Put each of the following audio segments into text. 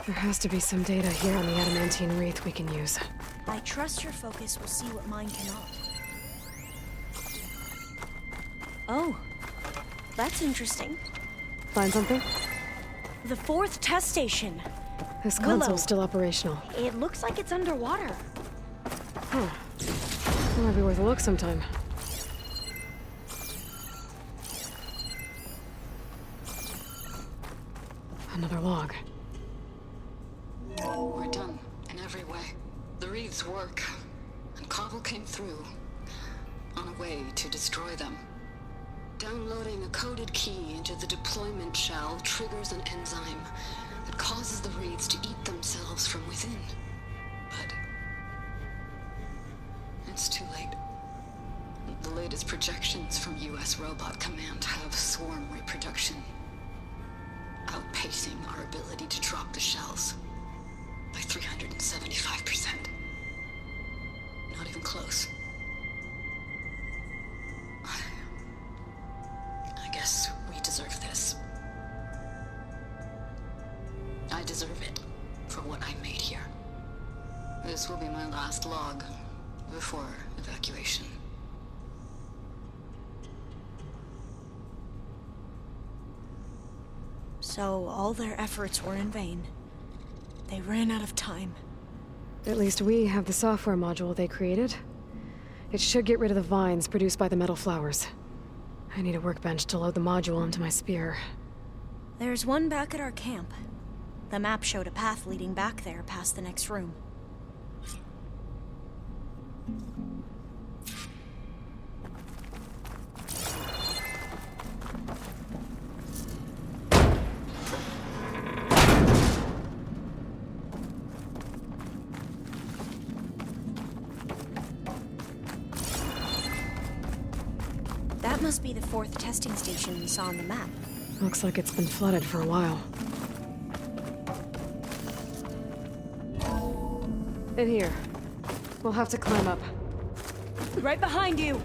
There has to be some data here on the adamantine wreath we can use. I trust your focus will see what mine cannot. Oh, that's interesting. Find something? The 4th test station. This Willow. console's still operational. It looks like it's underwater. Huh. It might be worth a look sometime. Another log. We're done, in every way. The wreaths work, and Cobble came through, on a way to destroy them. Downloading a coded key into the deployment shell triggers an enzyme that causes the wreaths to eat themselves from within. But it's too late. The latest projections from US Robot Command have swarm reproduction, outpacing our ability to drop the shells by 375%. Not even close. I guess we deserve this. I deserve it for what I made here. This will be my last log before evacuation. So all their efforts were in vain. They ran out of time. At least we have the software module they created. It should get rid of the vines produced by the metal flowers. I need a workbench to load the module into my spear. There's one back at our camp. The map showed a path leading back there past the next room. That must be the 4th testing station we saw on the map. Looks like it's been flooded for a while. In here. We'll have to climb up. Right behind you!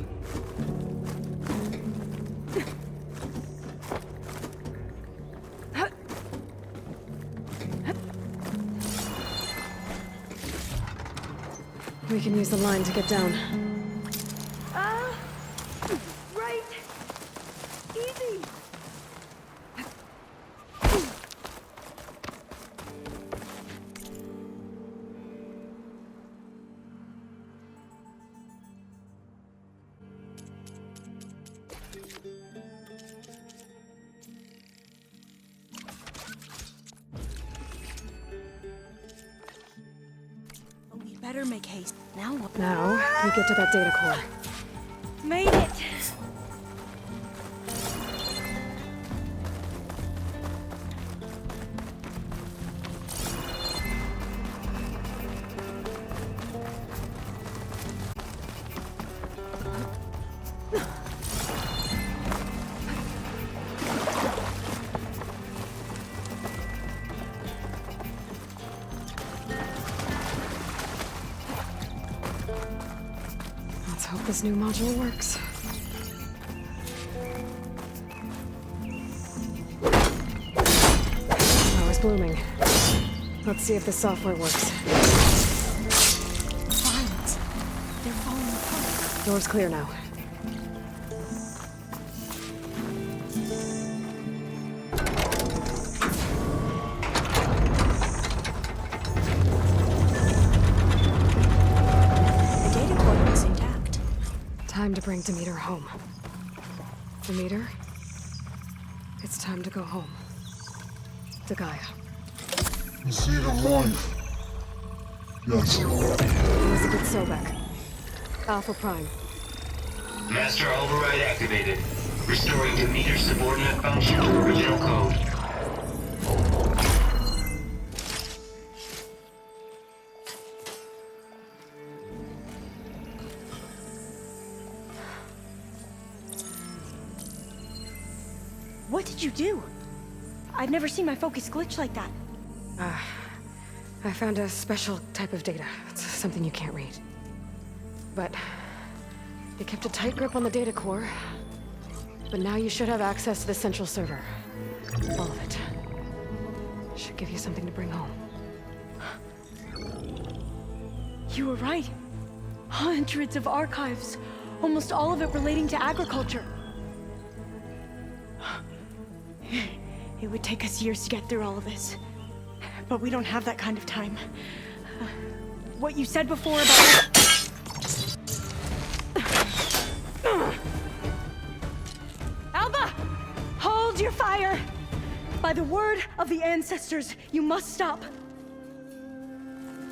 We can use the line to get down. Right! Easy! We better make haste. Now what? Now, we get to that data core. Made it! Let's hope this new module works. Power's blooming. Let's see if the software works. Vines. They're falling apart. Door's clear now. The data core is intact. Time to bring Demeter home. Demeter, it's time to go home. To Gaia. The seed of life. Yes. Elizabeth Sobek. Alpha Prime. Master override activated. Restoring Demeter's subordinate function to original code. What did you do? I've never seen my focus glitch like that. I found a special type of data. It's something you can't read. But it kept a tight grip on the data core. But now you should have access to the central server. All of it. Should give you something to bring home. You were right. Hundreds of archives. Almost all of it relating to agriculture. It would take us years to get through all of this. But we don't have that kind of time. What you said before about... Alba! Hold your fire! By the word of the ancestors, you must stop.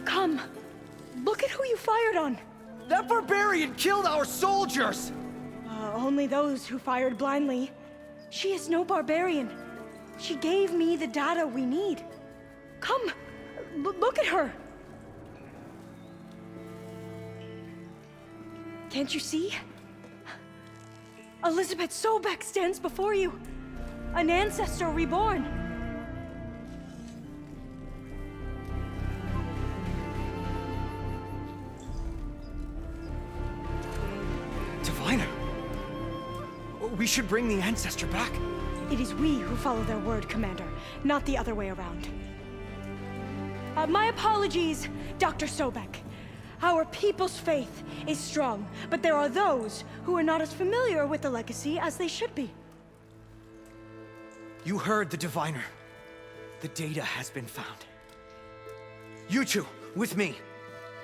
Come. Look at who you fired on. That barbarian killed our soldiers! Only those who fired blindly. She is no barbarian. She gave me the data we need. Come, look at her. Can't you see? Elizabeth Sobek stands before you. An ancestor reborn. Diviner! We should bring the ancestor back. It is we who follow their word, Commander, not the other way around. My apologies, Dr. Sobek. Our people's faith is strong, but there are those who are not as familiar with the legacy as they should be. You heard the diviner. The data has been found. You two, with me.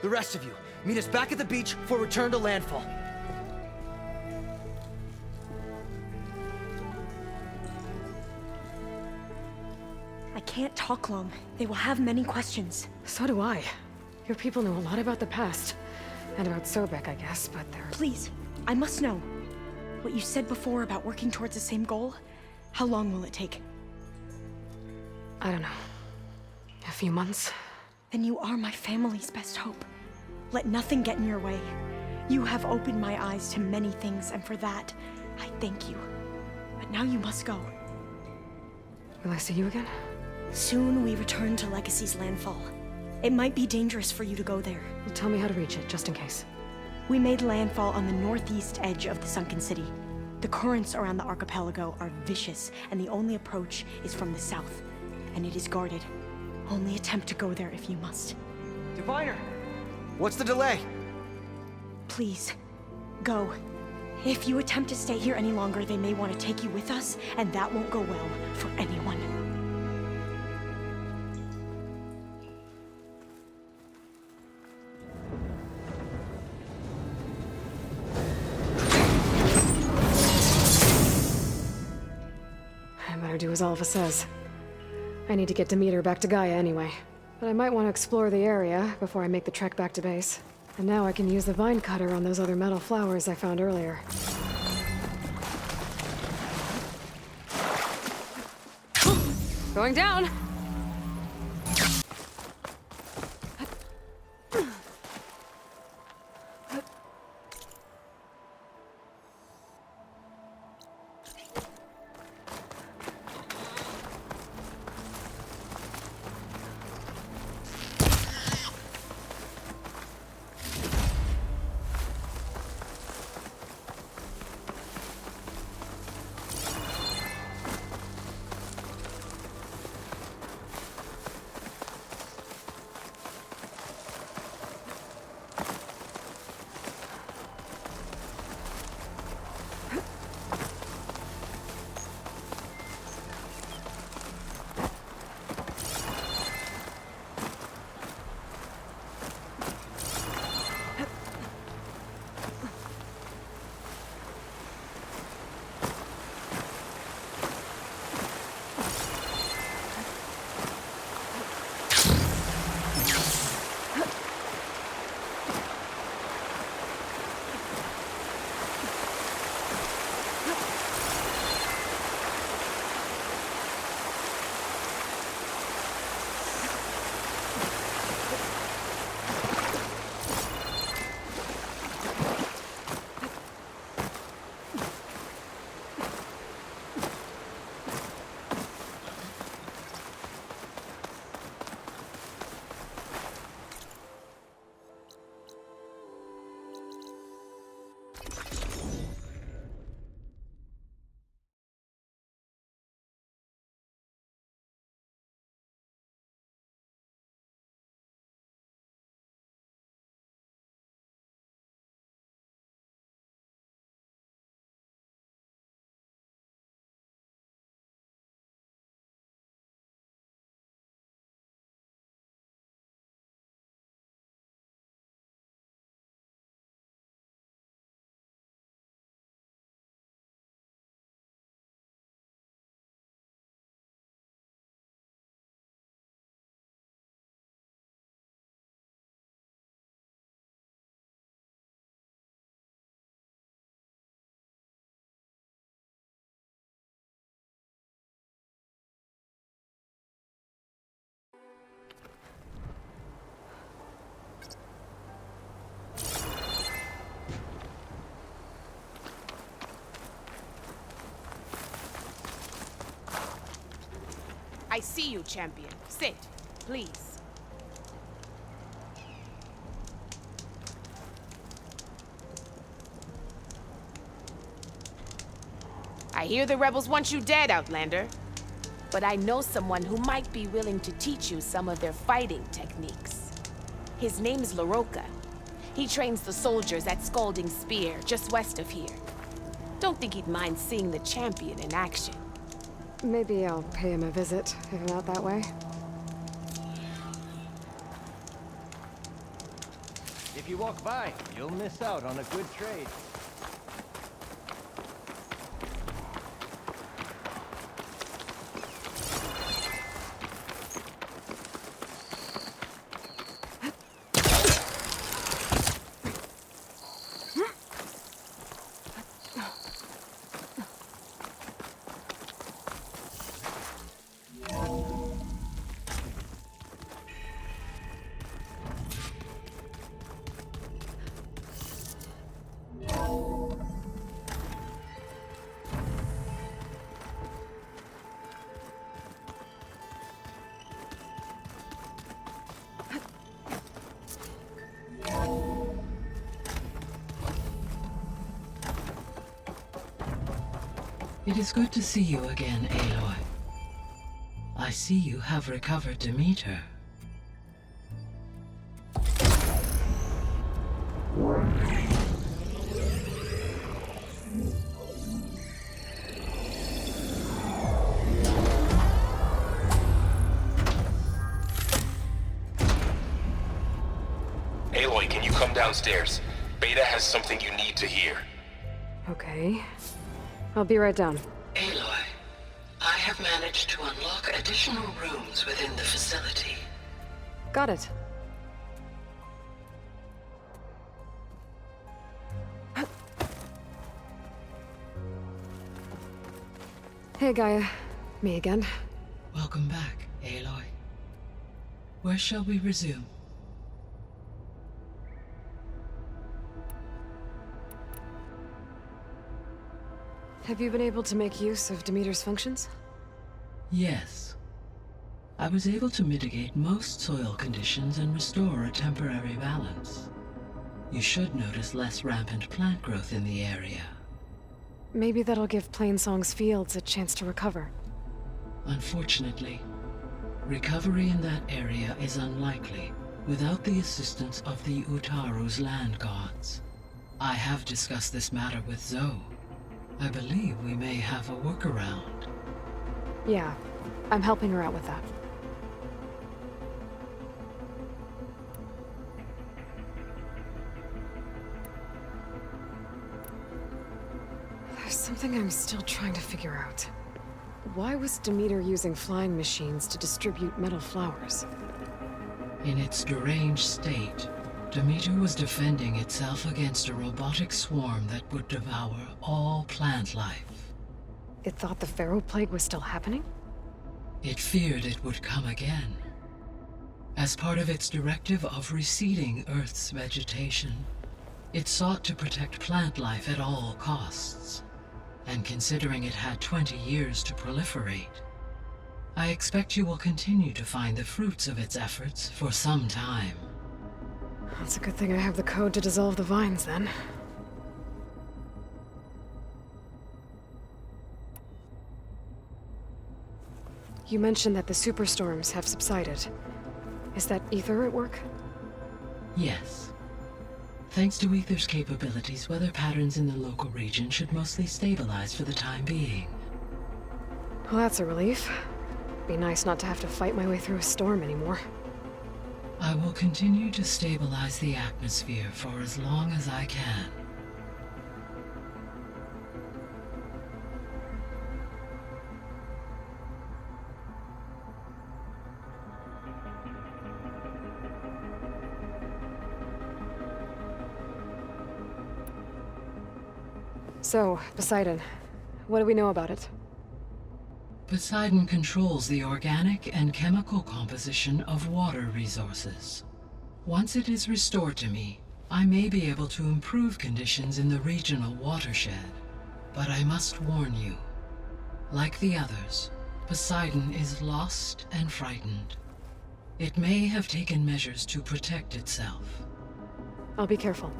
The rest of you, meet us back at the beach for return to landfall. I can't talk long. They will have many questions. So do I. Your people know a lot about the past. And about Sobek, I guess, but they're... Please, I must know. What you said before about working towards the same goal, how long will it take? I don't know. A few months? Then you are my family's best hope. Let nothing get in your way. You have opened my eyes to many things, and for that, I thank you. But now you must go. Will I see you again? Soon we return to Legacy's landfall. It might be dangerous for you to go there. Well, tell me how to reach it, just in case. We made landfall on the northeast edge of the sunken city. The currents around the archipelago are vicious, and the only approach is from the south. And it is guarded. Only attempt to go there if you must. Diviner! What's the delay? Please, go. If you attempt to stay here any longer, they may want to take you with us, and that won't go well for anyone. I better do as Alva says. I need to get Demeter back to Gaia anyway. But I might want to explore the area before I make the trek back to base. And now I can use the vine cutter on those other metal flowers I found earlier. Going down! I see you, champion. Sit, please. I hear the rebels want you dead, Outlander. But I know someone who might be willing to teach you some of their fighting techniques. His name's LaRocca. He trains the soldiers at Scalding Spear, just west of here. Don't think he'd mind seeing the champion in action. Maybe I'll pay him a visit, if I'm out that way. If you walk by, you'll miss out on a good trade. It is good to see you again, Aloy. I see you have recovered Demeter. Aloy, can you come downstairs? Beta has something you need to hear. Okay. I'll be right down. Aloy, I have managed to unlock additional rooms within the facility. Got it. Hey, Gaia. Me again. Welcome back, Aloy. Where shall we resume? Have you been able to make use of Demeter's functions? Yes. I was able to mitigate most soil conditions and restore a temporary balance. You should notice less rampant plant growth in the area. Maybe that'll give Plainsong's fields a chance to recover. Unfortunately, recovery in that area is unlikely without the assistance of the Utaru's land gods. I have discussed this matter with Zoe. I believe we may have a workaround. Yeah, I'm helping her out with that. There's something I'm still trying to figure out. Why was Demeter using flying machines to distribute metal flowers? In its deranged state, Demeter was defending itself against a robotic swarm that would devour all plant life. It thought the Pharaoh Plague was still happening? It feared it would come again. As part of its directive of reseeding Earth's vegetation, it sought to protect plant life at all costs. And considering it had 20 years to proliferate, I expect you will continue to find the fruits of its efforts for some time. It's a good thing I have the code to dissolve the vines, then. You mentioned that the superstorms have subsided. Is that Ether at work? Yes. Thanks to Ether's capabilities, weather patterns in the local region should mostly stabilize for the time being. Well, that's a relief. Be nice not to have to fight my way through a storm anymore. I will continue to stabilize the atmosphere for as long as I can. So, Poseidon, what do we know about it? Poseidon controls the organic and chemical composition of water resources. Once it is restored to me, I may be able to improve conditions in the regional watershed. But I must warn you, like the others, Poseidon is lost and frightened. It may have taken measures to protect itself. I'll be careful.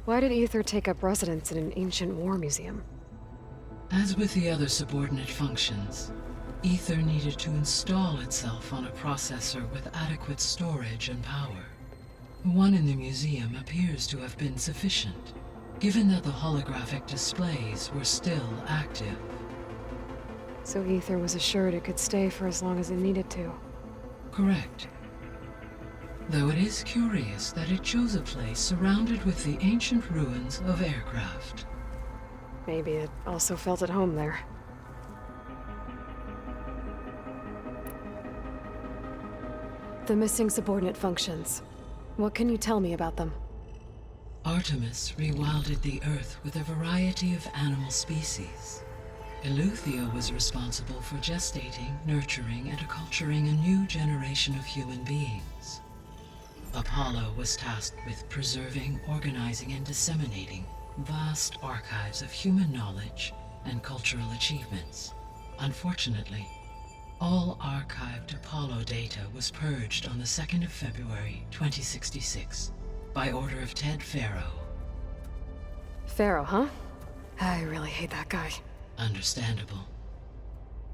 Why did Aether take up residence in an ancient war museum? As with the other subordinate functions, Aether needed to install itself on a processor with adequate storage and power. The one in the museum appears to have been sufficient, given that the holographic displays were still active. So Aether was assured it could stay for as long as it needed to. Correct. Though it is curious that it chose a place surrounded with the ancient ruins of aircraft. Maybe it also felt at home there. The missing subordinate functions. What can you tell me about them? Artemis rewilded the Earth with a variety of animal species. Eleuthia was responsible for gestating, nurturing, and acculturating a new generation of human beings. Apollo was tasked with preserving, organizing, and disseminating vast archives of human knowledge and cultural achievements. Unfortunately, all archived Apollo data was purged on the 2nd of February, 2066, by order of Ted Faro. Pharaoh, huh? I really hate that guy. Understandable.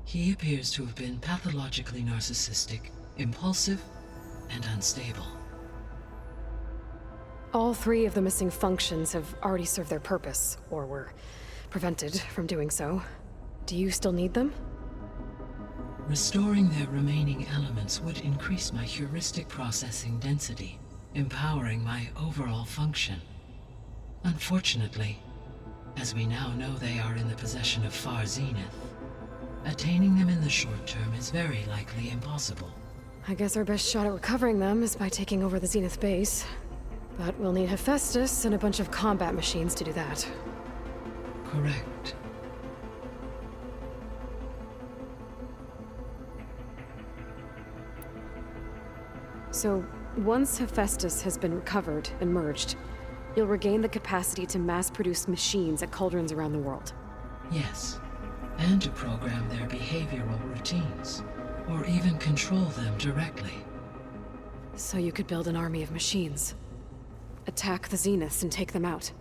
He appears to have been pathologically narcissistic, impulsive, and unstable. All 3 of the missing functions have already served their purpose, or were prevented from doing so. Do you still need them? Restoring their remaining elements would increase my heuristic processing density, empowering my overall function. Unfortunately, as we now know they are in the possession of Far Zenith, attaining them in the short term is very likely impossible. I guess our best shot at recovering them is by taking over the Zenith base. But we'll need Hephaestus and a bunch of combat machines to do that. Correct. So, once Hephaestus has been recovered and merged, you'll regain the capacity to mass-produce machines at cauldrons around the world. Yes, and to program their behavioral routines, or even control them directly. So you could build an army of machines. Attack the Zeniths and take them out.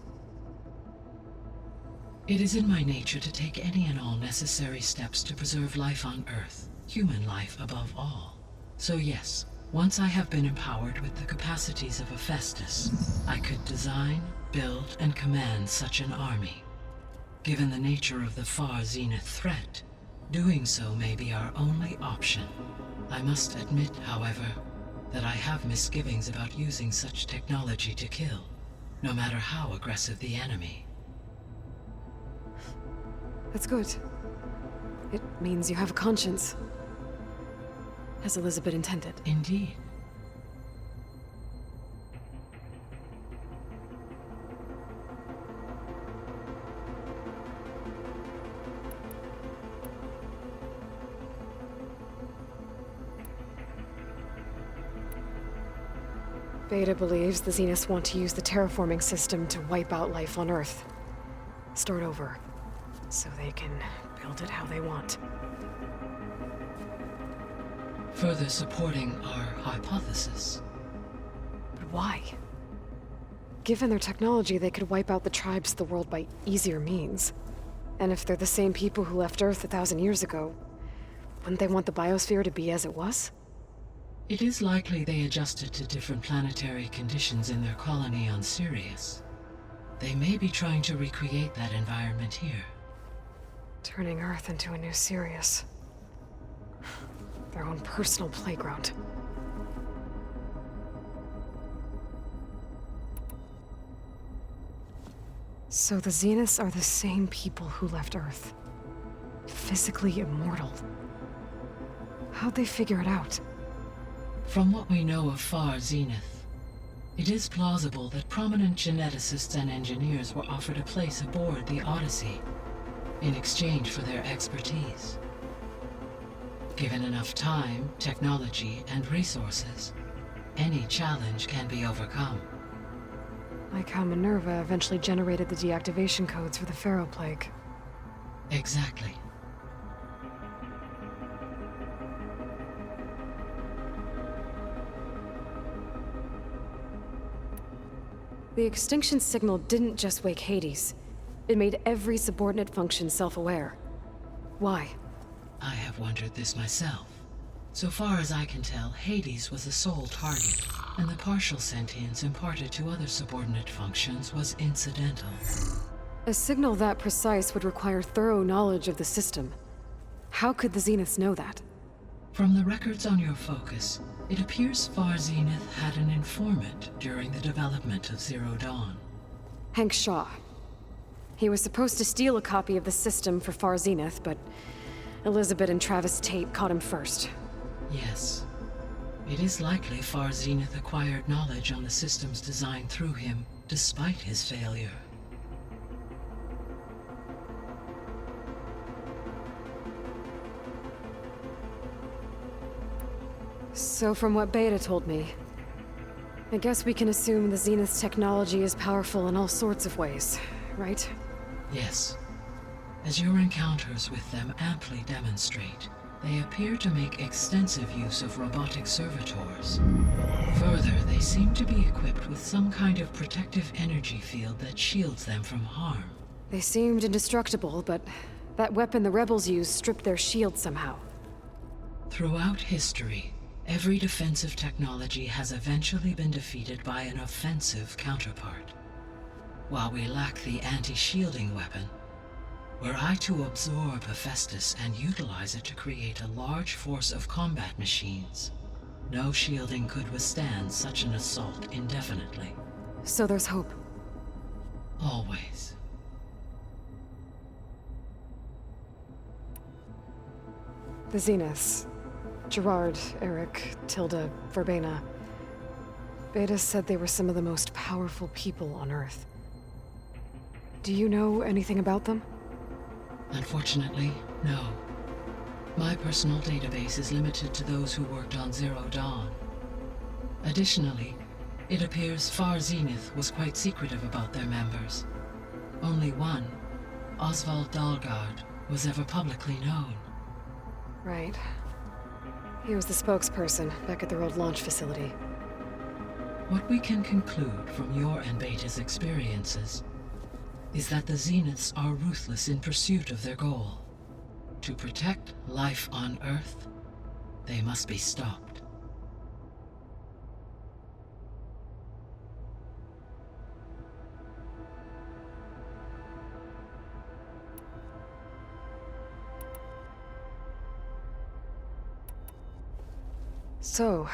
It is in my nature to take any and all necessary steps to preserve life on Earth, human life above all. So yes, once I have been empowered with the capacities of Hephaestus, I could design, build, and command such an army. Given the nature of the Far Zenith threat, doing so may be our only option. I must admit, however, that I have misgivings about using such technology to kill, no matter how aggressive the enemy. That's good. It means you have a conscience. As Elizabeth intended. Indeed. Beta believes the Zeniths want to use the terraforming system to wipe out life on Earth. Start over, so they can build it how they want. Further supporting our hypothesis. But why? Given their technology, they could wipe out the tribes of the world by easier means. And if they're the same people who left Earth 1,000 years ago, wouldn't they want the biosphere to be as it was? It is likely they adjusted to different planetary conditions in their colony on Sirius. They may be trying to recreate that environment here. Turning Earth into a new Sirius. Their own personal playground. So the Zeniths are the same people who left Earth. Physically immortal. How'd they figure it out? From what we know of Far Zenith, it is plausible that prominent geneticists and engineers were offered a place aboard the Odyssey in exchange for their expertise. Given enough time, technology, and resources, any challenge can be overcome. Like how Minerva eventually generated the deactivation codes for the Pharaoh Plague. Exactly. The extinction signal didn't just wake Hades. It made every subordinate function self-aware. Why? I have wondered this myself. So far as I can tell, Hades was the sole target, and the partial sentience imparted to other subordinate functions was incidental. A signal that precise would require thorough knowledge of the system. How could the Zeniths know that? From the records on your focus, it appears Far Zenith had an informant during the development of Zero Dawn. Hank Shaw. He was supposed to steal a copy of the system for Far Zenith, but Elizabeth and Travis Tate caught him first. Yes. It is likely Far Zenith acquired knowledge on the system's design through him, despite his failure. So from what Beta told me, I guess we can assume the Zenith's technology is powerful in all sorts of ways, right? Yes. As your encounters with them amply demonstrate, they appear to make extensive use of robotic servitors. Further, they seem to be equipped with some kind of protective energy field that shields them from harm. They seemed indestructible, but that weapon the rebels used stripped their shield somehow. Throughout history, every defensive technology has eventually been defeated by an offensive counterpart. While we lack the anti-shielding weapon, were I to absorb Hephaestus and utilize it to create a large force of combat machines, no shielding could withstand such an assault indefinitely. So there's hope. Always. The Zeniths. Gerard, Eric, Tilda, Verbena. Beta said they were some of the most powerful people on Earth. Do you know anything about them? Unfortunately, no. My personal database is limited to those who worked on Zero Dawn. Additionally, it appears Far Zenith was quite secretive about their members. Only one, Oswald Dahlgard, was ever publicly known. Right. He was the spokesperson back at their old launch facility. What we can conclude from your and Beta's experiences is that the Zeniths are ruthless in pursuit of their goal. To protect life on Earth, they must be stopped. So,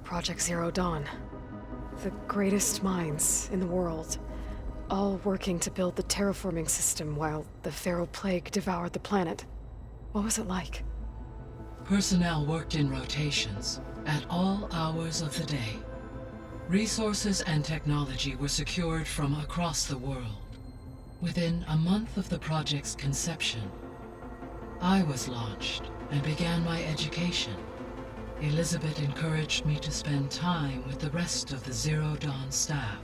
Project Zero Dawn. The greatest minds in the world. All working to build the terraforming system while the Pharaoh Plague devoured the planet. What was it like? Personnel worked in rotations, at all hours of the day. Resources and technology were secured from across the world. Within a month of the project's conception, I was launched and began my education. Elizabeth encouraged me to spend time with the rest of the Zero Dawn staff.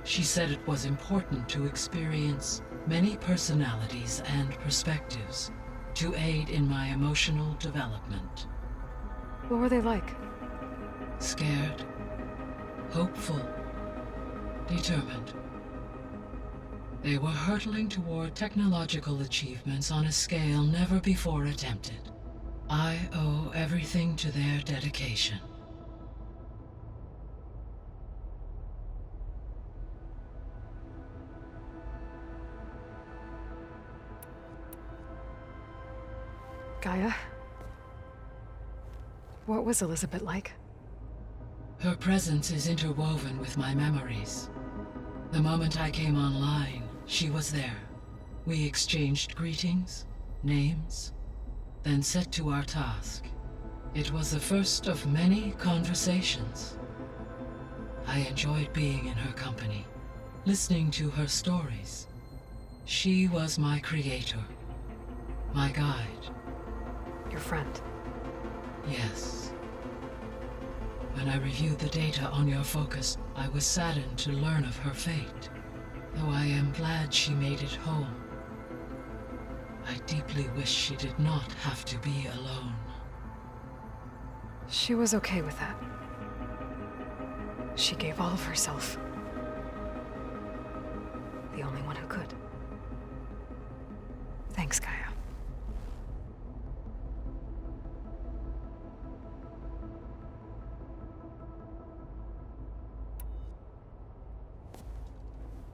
She said it was important to experience many personalities and perspectives to aid in my emotional development. What were they like? Scared, hopeful, determined. They were hurtling toward technological achievements on a scale never before attempted. I owe everything to their dedication. Gaia? What was Elizabeth like? Her presence is interwoven with my memories. The moment I came online, she was there. We exchanged greetings, names, then set to our task. It was the first of many conversations. I enjoyed being in her company, listening to her stories. She was my creator, my guide. Your friend. Yes. When I reviewed the data on your focus, I was saddened to learn of her fate, though I am glad she made it home. I deeply wish she did not have to be alone. She was okay with that. She gave all of herself. The only one who could. Thanks, Gaia.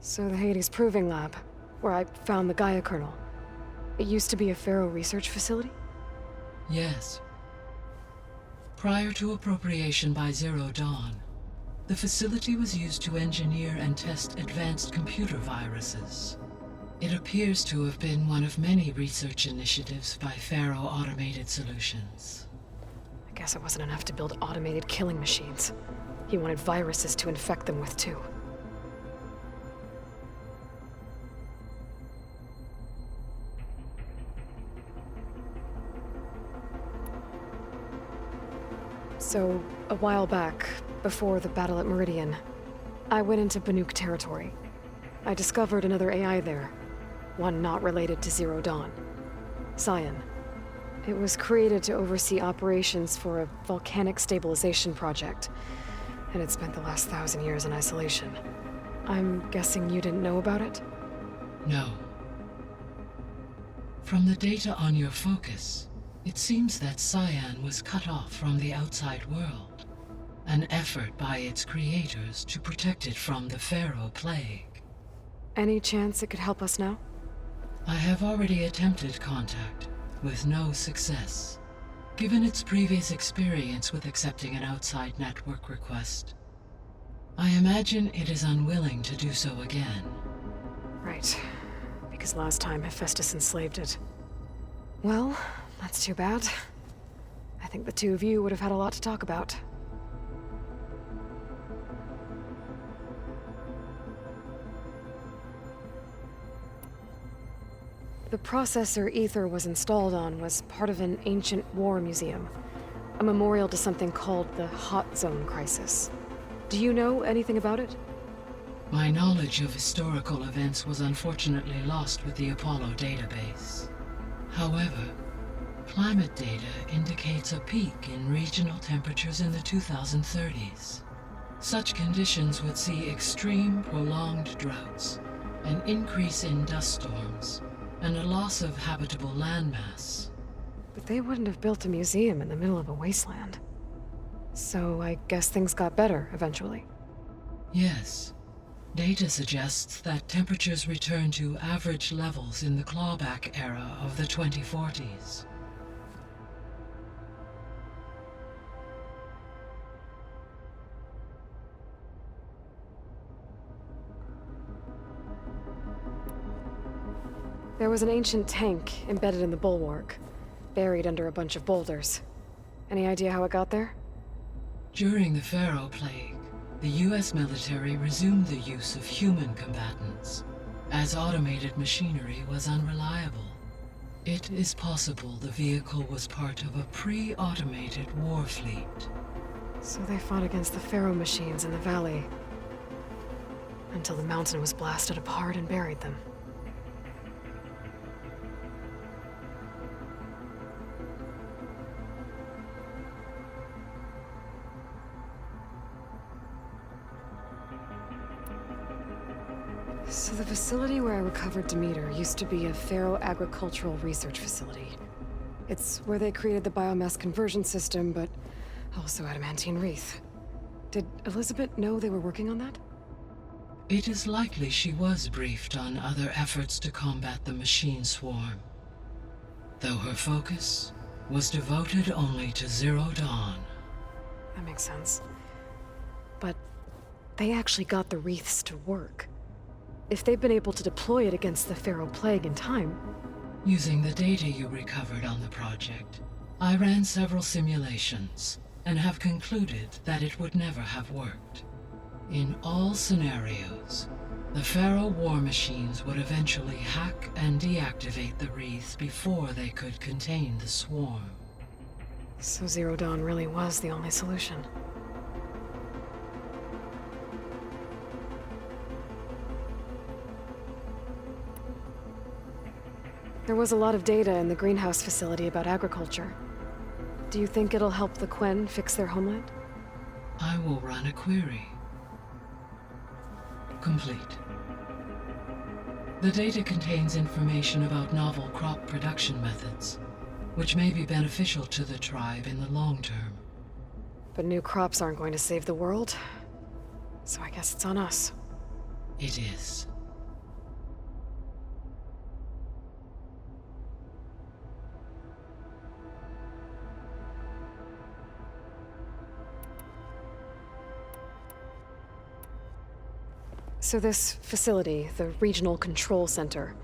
So the Hades Proving Lab, where I found the Gaia kernel. It used to be a Pharaoh research facility? Yes. Prior to appropriation by Zero Dawn, the facility was used to engineer and test advanced computer viruses. It appears to have been one of many research initiatives by Pharaoh Automated Solutions. I guess it wasn't enough to build automated killing machines. He wanted viruses to infect them with, too. So, a while back, before the battle at Meridian, I went into Banuk territory. I discovered another AI there, one not related to Zero Dawn. Cyan. It was created to oversee operations for a volcanic stabilization project, and it spent the last 1,000 years in isolation. I'm guessing you didn't know about it? No. From the data on your focus, it seems that Cyan was cut off from the outside world, an effort by its creators to protect it from the Pharaoh Plague. Any chance it could help us now? I have already attempted contact, with no success. Given its previous experience with accepting an outside network request, I imagine it is unwilling to do so again. Right. Because last time Hephaestus enslaved it. Well, that's too bad. I think the two of you would have had a lot to talk about. The processor Ether was installed on was part of an ancient war museum, a memorial to something called the Hot Zone Crisis. Do you know anything about it? My knowledge of historical events was unfortunately lost with the Apollo database. However, climate data indicates a peak in regional temperatures in the 2030s. Such conditions would see extreme, prolonged droughts, an increase in dust storms, and a loss of habitable landmass. But they wouldn't have built a museum in the middle of a wasteland. So I guess things got better eventually. Yes. Data suggests that temperatures returned to average levels in the clawback era of the 2040s. There was an ancient tank embedded in the bulwark, buried under a bunch of boulders. Any idea how it got there? During the Pharaoh Plague, the US military resumed the use of human combatants, as automated machinery was unreliable. It is possible the vehicle was part of a pre-automated war fleet. So they fought against the Pharaoh machines in the valley, until the mountain was blasted apart and buried them. So the facility where I recovered Demeter used to be a Pharaoh agricultural research facility. It's where they created the biomass conversion system, but also adamantine wreath. Did Elizabeth know they were working on that? It is likely she was briefed on other efforts to combat the machine swarm, though her focus was devoted only to Zero Dawn. That makes sense. But they actually got the wreaths to work. If they've been able to deploy it against the Pharaoh Plague in time... Using the data you recovered on the project, I ran several simulations and have concluded that it would never have worked. In all scenarios, the Pharaoh war machines would eventually hack and deactivate the wreaths before they could contain the swarm. So Zero Dawn really was the only solution. There was a lot of data in the greenhouse facility about agriculture. Do you think it'll help the Quen fix their homeland? I will run a query. Complete. The data contains information about novel crop production methods, which may be beneficial to the tribe in the long term. But new crops aren't going to save the world, so I guess it's on us. It is. So this facility, the Regional Control Center,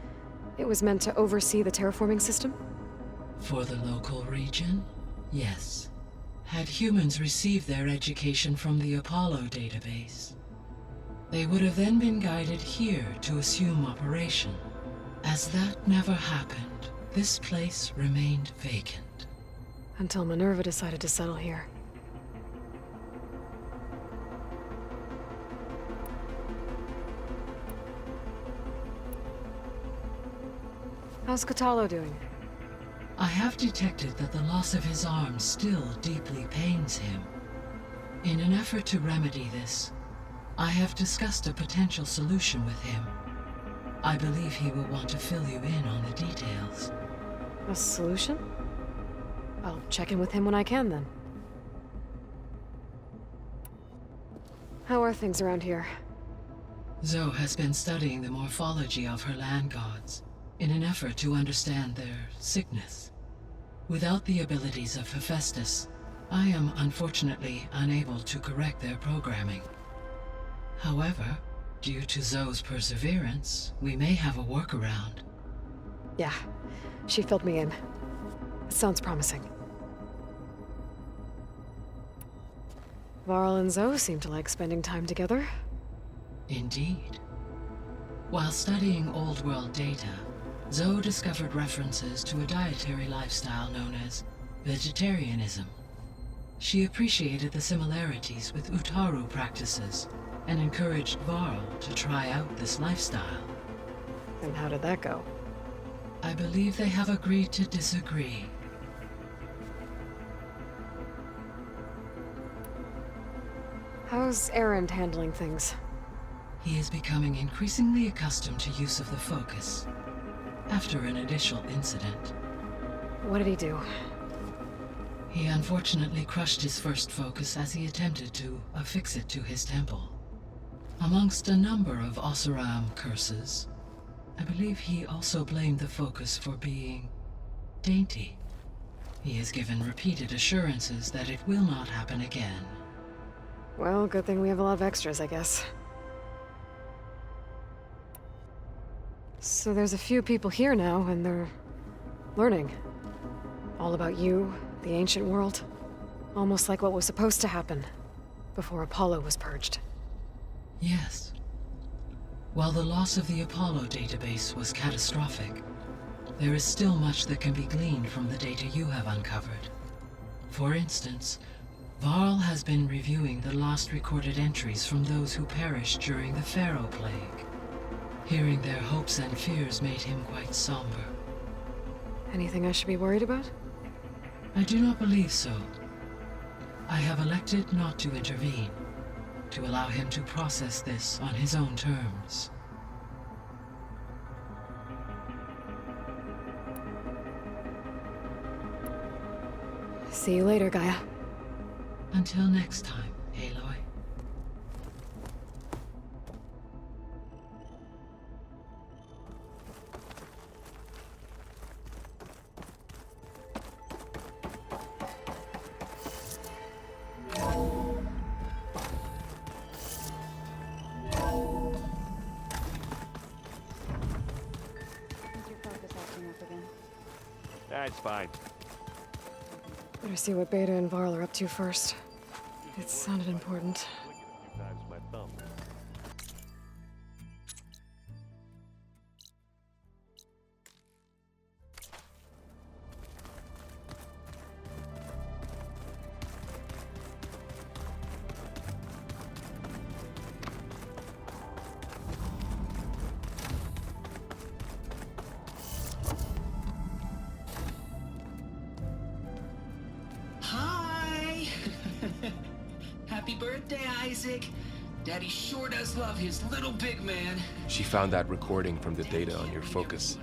it was meant to oversee the terraforming system? For the local region, yes. Had humans received their education from the Apollo database, they would have then been guided here to assume operation. As that never happened, this place remained vacant. Until Minerva decided to settle here. How's Catalo doing? I have detected that the loss of his arm still deeply pains him. In an effort to remedy this, I have discussed a potential solution with him. I believe he will want to fill you in on the details. A solution? I'll check in with him when I can, then. How are things around here? Zoe has been studying the morphology of her land gods in an effort to understand their sickness. Without the abilities of Hephaestus, I am unfortunately unable to correct their programming. However, due to Zoe's perseverance, we may have a workaround. Yeah, she filled me in. It sounds promising. Varl and Zoe seem to like spending time together. Indeed. While studying Old World data, Zoe discovered references to a dietary lifestyle known as vegetarianism. She appreciated the similarities with Utaru practices and encouraged Varl to try out this lifestyle. And how did that go? I believe they have agreed to disagree. How's Erend handling things? He is becoming increasingly accustomed to use of the focus, after an initial incident. What did he do? He unfortunately crushed his first focus as he attempted to affix it to his temple. Amongst a number of Oseram curses, I believe he also blamed the focus for being dainty. He has given repeated assurances that it will not happen again. Well, good thing we have a lot of extras, I guess. So there's a few people here now, and they're learning. All about you, the ancient world. Almost like what was supposed to happen before Apollo was purged. Yes. While the loss of the Apollo database was catastrophic, there is still much that can be gleaned from the data you have uncovered. For instance, Varl has been reviewing the last recorded entries from those who perished during the Pharaoh Plague. Hearing their hopes and fears made him quite somber. Anything I should be worried about? I do not believe so. I have elected not to intervene, to allow him to process this on his own terms. See you later, Gaia. Until next time, Aloy. That's fine. Better see what Beta and Varl are up to first. It sounded important. Times my thumb. Isaac. Daddy sure does love his little big man. She found that recording from the data on your focus.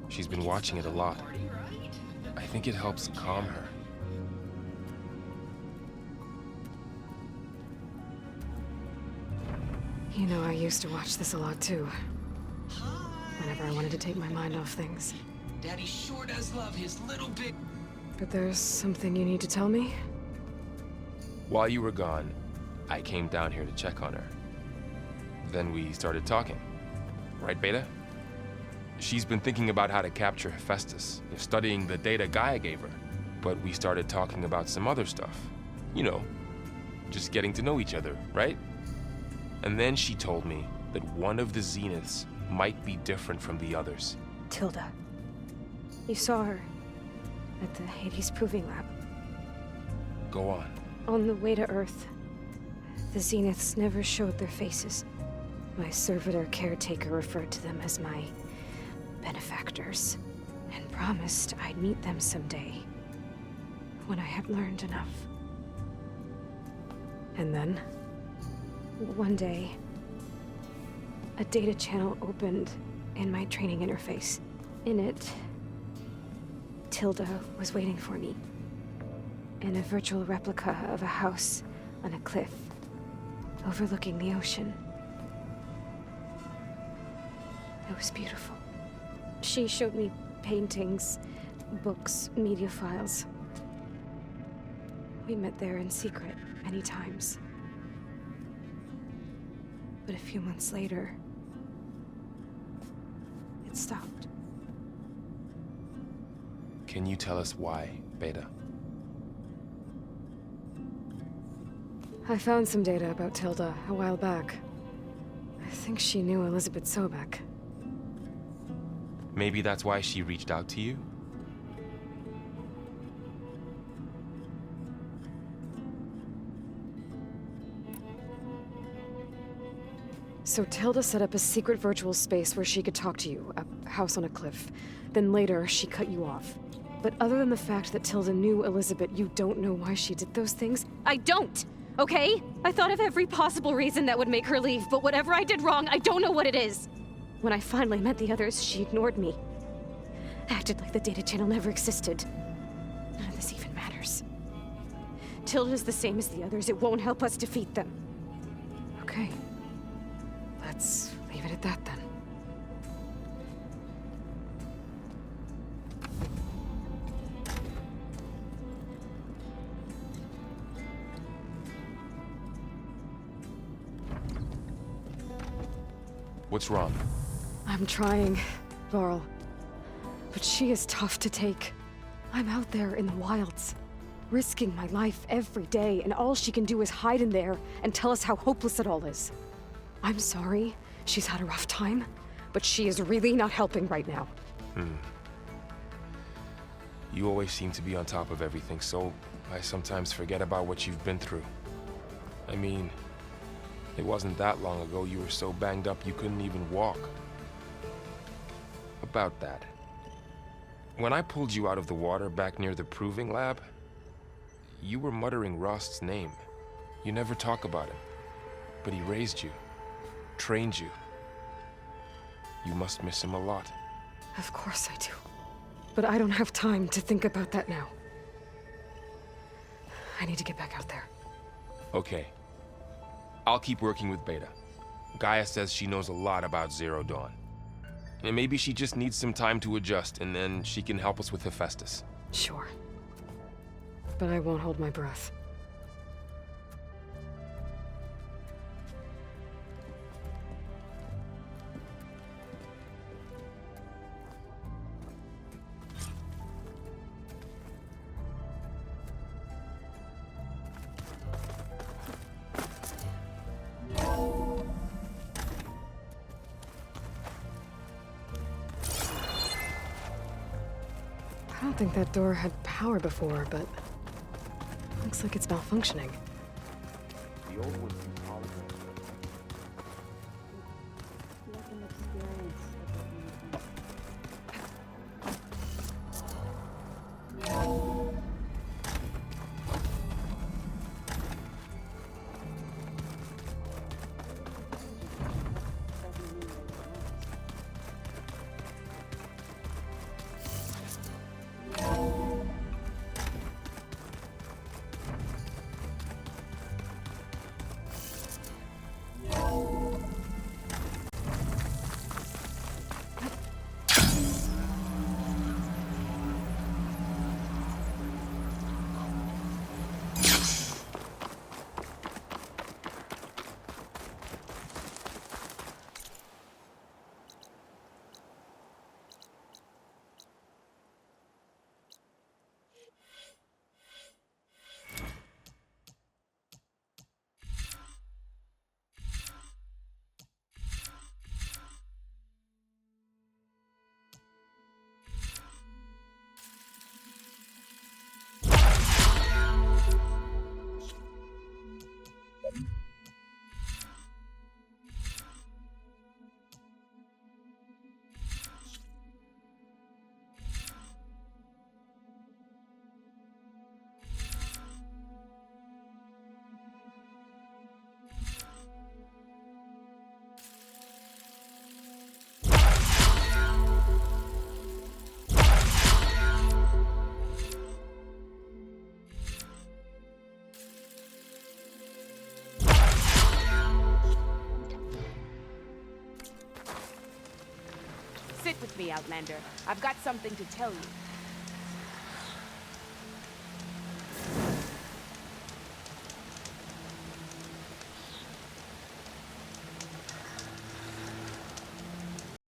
She's been watching it a lot. I think it helps calm her. You know, I used to watch this a lot too. Whenever I wanted to take my mind off things. Daddy sure does love his little big... But there's something you need to tell me? While you were gone, I came down here to check on her. Then we started talking. Right, Beta? She's been thinking about how to capture Hephaestus, studying the data Gaia gave her. But we started talking about some other stuff. You know, just getting to know each other, right? And then she told me that one of the Zeniths might be different from the others. Tilda. You saw her at the Hades Proving Lab. Go on. On the way to Earth, the Zeniths never showed their faces. My servitor caretaker referred to them as my benefactors, and promised I'd meet them someday, when I had learned enough. And then? One day, a data channel opened in my training interface. In it, Tilda was waiting for me. In a virtual replica of a house on a cliff, overlooking the ocean. It was beautiful. She showed me paintings, books, media files. We met there in secret many times. But a few months later, it stopped. Can you tell us why, Beta? I found some data about Tilda a while back. I think she knew Elizabeth Sobek. Maybe that's why she reached out to you? So Tilda set up a secret virtual space where she could talk to you, a house on a cliff. Then later, she cut you off. But other than the fact that Tilda knew Elizabeth, you don't know why she did those things? I don't! Okay? I thought of every possible reason that would make her leave, but whatever I did wrong, I don't know what it is. When I finally met the others, she ignored me. Acted like the data channel never existed. None of this even matters. Tilda's the same as the others. It won't help us defeat them. Okay. Let's leave it at that then. What's wrong? I'm trying, Varl. But she is tough to take. I'm out there in the wilds, risking my life every day, and all she can do is hide in there and tell us how hopeless it all is. I'm sorry she's had a rough time, but she is really not helping right now. You always seem to be on top of everything, so I sometimes forget about what you've been through. I mean, it wasn't that long ago you were so banged up you couldn't even walk. About that. When I pulled you out of the water back near the Proving Lab, you were muttering Rost's name. You never talk about him. But he raised you, trained you. You must miss him a lot. Of course I do. But I don't have time to think about that now. I need to get back out there. Okay. I'll keep working with Beta. Gaia says she knows a lot about Zero Dawn. And maybe she just needs some time to adjust, and then she can help us with Hephaestus. Sure. But I won't hold my breath. I don't think that door had power before, but looks like it's malfunctioning. The old one. Sit with me, Outlander. I've got something to tell you.